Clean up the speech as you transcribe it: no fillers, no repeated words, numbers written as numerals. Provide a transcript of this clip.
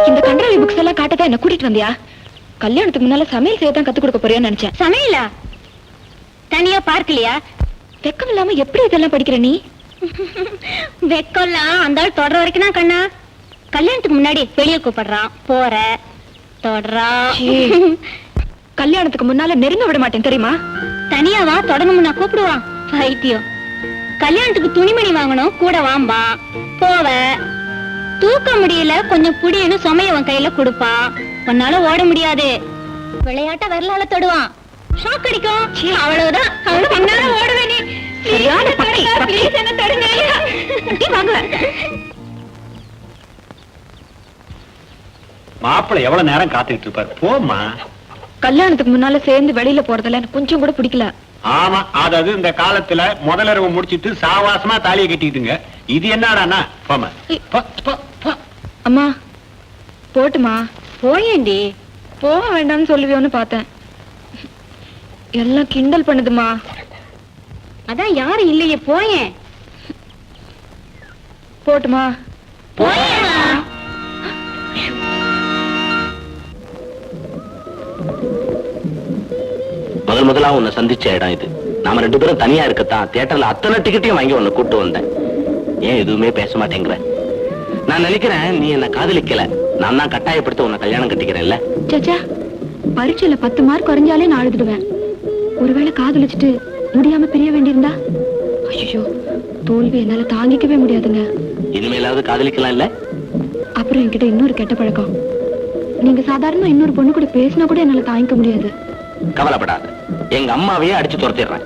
இந்த control books எல்லாம் காட்டதான் என்ன கூட்டிட்டு வந்தியா? கல்யாணத்துக்கு முன்னால சமையல் செய்யத்தான் கத்து கொடுக்க போறியான்னு நினைச்சேன். சமையலா? தனியா பார்க்கலையா? வெக்கம் இல்லாம எப்படி இதெல்லாம் படிக்கிற நீ? வெக்கம்லாம் அந்த ஆள் தொடர வரைக்கும் தான் கண்ணா. கல்யாணத்துக்கு முன்னாடி வெளியே கூப்பிடுறான், போற தொடரா. கல்யாணத்துக்கு முன்னால நெருங்க விட மாட்டேன் தெரியுமா? தனியாவா தொடணும்னா கூப்பிடுவான் பைத்தியம். கல்யாணத்துக்கு துணிமணி வாங்கணும் கூட வாம்பா, போவ தூக்க முடியல கொஞ்சம் புடியன்னு சுமையவன் கையில கொடுப்பா. உன்னால ஓட முடியாது, விளையாட்ட வரலால தொடுவான், ஷாக் அடிக்கும், அவ்வளவுதான். அவனு பின்னால ஓடுவே நீ. சரியான பக்கி. ப்ளீஸ் என்ன தொடுங்க. வாங்க. மாப்பிள்ளை எவ்வளவு நேரம் காத்துக்கிட்டு இருப்பாரு, போமா. கல்யாணத்துக்கு முன்னால சேர்ந்து வெளியில போறதுல எனக்கு கொஞ்சம் கூட பிடிக்கல. ஆமா, அதாவது இந்த காலத்துல முதலரவு முடிச்சிட்டு சாவாசமா தாலியை கட்டிட்டுங்க. இது என்னடானா போமா. அம்மா போட்டுமா? போயேண்டி. போக வேண்டாம்னு சொல்லுவியோன்னு பார்த்தேன். எல்லாம் கிண்டல் பண்ணுதுமா. அதான் யாரும் இல்லையே, போயேன். போட்டுமா? போயேமா. முதலா உன்னை சந்திச்ச இடம் இது. நாம 2 பேரும் தனியா இருக்கத்தான் தியேட்டர்ல அத்தனை டிக்கெட்டையும் வாங்கி உன்னை கூட்டு வந்தேன். ஏன் எதுவுமே பேச மாட்டேங்கிற? நான் நினைக்கிறேன் நீ என்ன காதலிக்கல, நான் தான் கட்டாயப்படுத்த உன்னை கல்யாணம் கட்டிக்கிறேன்ல. சாச்சா, பரீட்சையில 10 மார்க் குறைஞ்சாலே நான் அழுதுடுவேன். ஒருவேளை காதலிச்சுட்டு முடியாம பிரிய வேண்டியிருந்தா? ஐயோ, தோல்வி என்னால தாங்கிக்கவே முடியாதுங்க. இனிமேலாவது காதலிக்கலாம் இல்ல? அப்புறம் என்கிட்ட இன்னொரு கெட்ட பழக்கம். நீங்க சாதாரணமா இன்னொரு பொண்ணு கூட பேசினா கூட என்னால தாங்கிக்க முடியாது. கவலைப்படாத, எங்க அம்மாவையே அடிச்சு துரத்திடுறேன்.